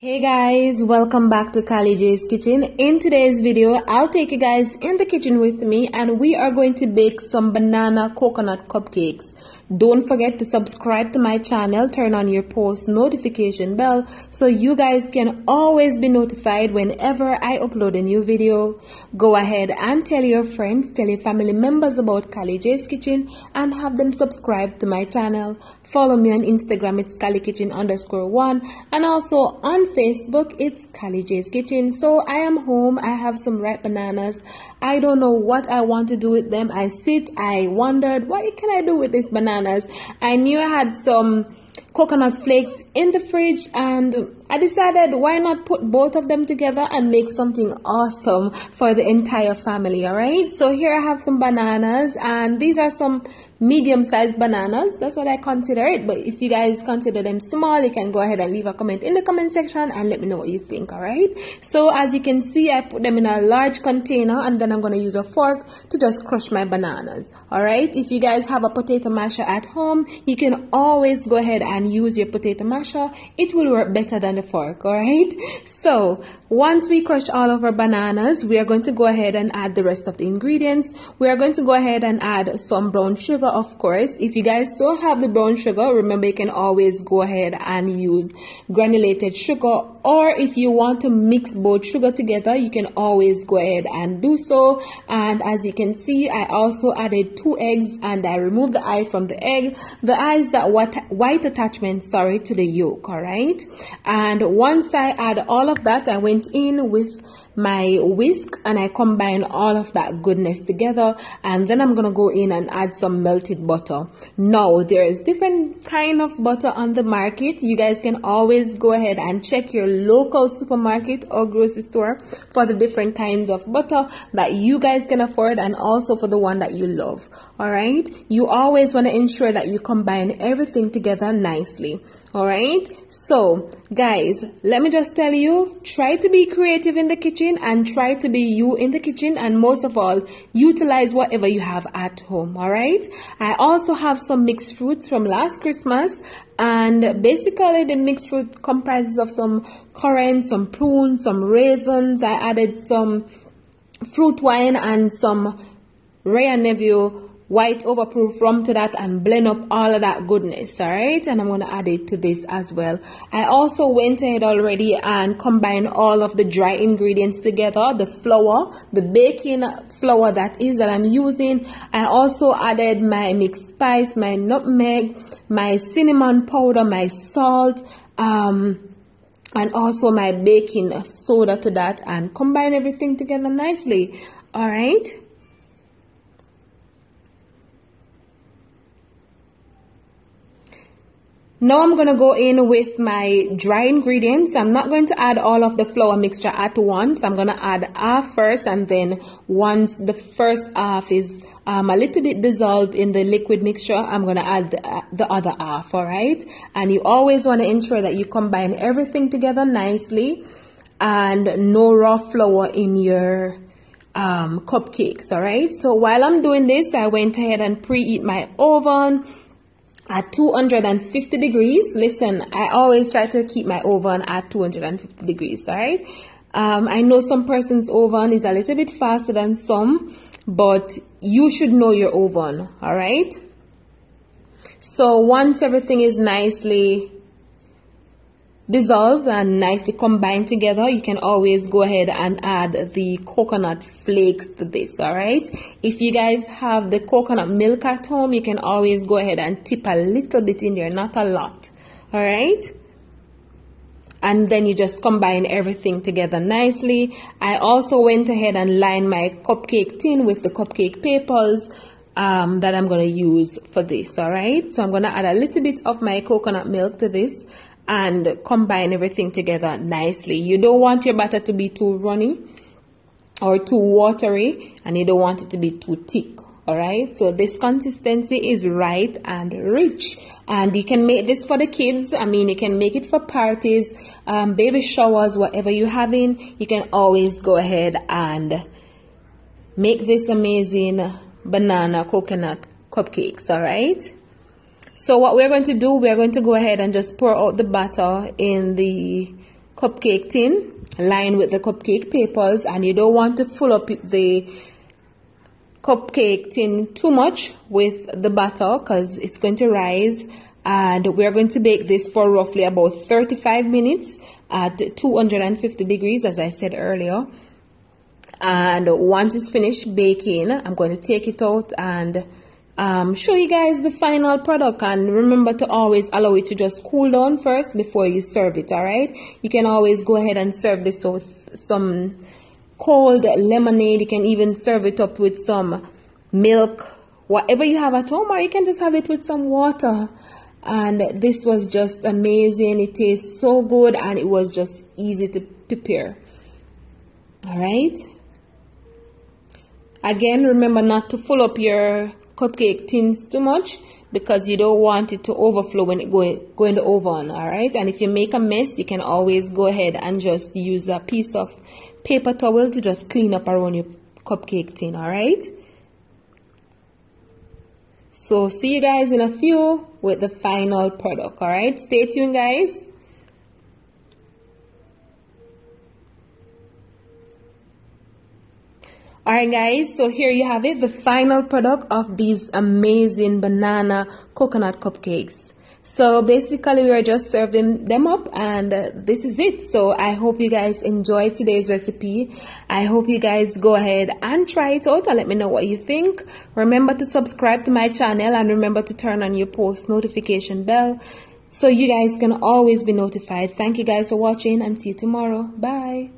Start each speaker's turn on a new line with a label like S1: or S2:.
S1: Hey guys, welcome back to Kali J's Kitchen. In today's video, I'll take you guys in the kitchen with me and we are going to bake some banana coconut cupcakes. Don't forget to subscribe to my channel, turn on your post notification bell so you guys can always be notified whenever I upload a new video. Go ahead and tell your friends, tell your family members about Kali J's Kitchen and have them subscribe to my channel. Follow me on Instagram, it's KaliKitchen_1, and also on Facebook, it's Kali J's Kitchen. So I am home, I have some ripe bananas. I don't know what I want to do with them. I wondered, what can I do with these bananas? I knew I had some coconut flakes in the fridge and I decided why not put both of them together and make something awesome for the entire family. All right, so here I have some bananas and these are some medium-sized bananas. That's what I consider it, but if you guys consider them small, you can go ahead and leave a comment in the comment section and let me know what you think. All right, so as you can see, I put them in a large container and then I'm going to use a fork to just crush my bananas. All right, if you guys have a potato masher at home, you can always go ahead and use your potato masher. It will work better than the fork. All right, so once we crush all of our bananas, we are going to go ahead and add the rest of the ingredients. We are going to go ahead and add some brown sugar, of course. If you guys don't have the brown sugar, remember you can always go ahead and use granulated sugar, or if you want to mix both sugar together, you can always go ahead and do so. And as you can see, I also added 2 eggs and I removed the eye from the egg. The eye is that white attachment, sorry, to the yolk. All right, and once I add all of that, I went in with my whisk and I combine all of that goodness together, and then I'm gonna go in and add some melted butter. Now there is different kind of butter on the market. You guys can always go ahead and check your local supermarket or grocery store for the different kinds of butter that you guys can afford and also for the one that you love. All right, you always want to ensure that you combine everything together nicely. All right, so guys, let me just tell you, try to be creative in the kitchen and try to be you in the kitchen, and most of all, utilize whatever you have at home. All right, I also have some mixed fruits from last Christmas, and basically the mixed fruit comprises of some currants, some prunes, some raisins. I added some fruit wine and some Rare Neville white overproof rum to that and blend up all of that goodness. All right, and I'm going to add it to this as well. I also went ahead already and combined all of the dry ingredients together, the flour, the baking flour that I'm using. I also added my mixed spice, my nutmeg, my cinnamon powder, my salt, and also my baking soda to that, and combine everything together nicely. All right, now I'm going to go in with my dry ingredients. I'm not going to add all of the flour mixture at once. I'm going to add half first, and then once the first half is a little bit dissolved in the liquid mixture, I'm going to add the other half. All right, and you always want to ensure that you combine everything together nicely and no raw flour in your cupcakes. All right, so while I'm doing this, I went ahead and preheat my oven at 250 degrees. Listen, I always try to keep my oven at 250 degrees. All right, I know some person's oven is a little bit faster than some, but you should know your oven. All right, so once everything is nicely dissolved and nicely combined together, you can always go ahead and add the coconut flakes to this. All right, if you guys have the coconut milk at home, you can always go ahead and tip a little bit in there, not a lot. All right, and then you just combine everything together nicely. I also went ahead and lined my cupcake tin with the cupcake papers that I'm going to use for this. All right, so I'm going to add a little bit of my coconut milk to this and combine everything together nicely. You don't want your batter to be too runny or too watery, and you don't want it to be too thick. All right, so this consistency is right and rich, and you can make this for the kids. I mean, you can make it for parties, baby showers, whatever you're having. You can always go ahead and make this amazing banana coconut cupcakes. All right, So what we're going to do, we're going to go ahead and just pour out the batter in the cupcake tin lined with the cupcake papers, and you don't want to fill up the cupcake tin too much with the batter because it's going to rise. And we're going to bake this for roughly about 35 minutes at 250 degrees, as I said earlier. And once it's finished baking, I'm going to take it out and show you guys the final product. And remember to always allow it to just cool down first before you serve it. All right, you can always go ahead and serve this with some cold lemonade. You can even serve it up with some milk, whatever you have at home, or you can just have it with some water. And this was just amazing. It tastes so good, and it was just easy to prepare. All right, again, remember not to fill up your cupcake tins too much because you don't want it to overflow when it go in the oven. All right, and if you make a mess, you can always go ahead and just use a piece of paper towel to just clean up around your cupcake tin. All right, so see you guys in a few with the final product. All right, stay tuned, guys. Alright guys, so here you have it, the final product of these amazing banana coconut cupcakes. So basically we are just serving them up, and this is it. So I hope you guys enjoyed today's recipe. I hope you guys go ahead and try it out and let me know what you think. Remember to subscribe to my channel, and remember to turn on your post notification bell so you guys can always be notified. Thank you guys for watching, and see you tomorrow. Bye.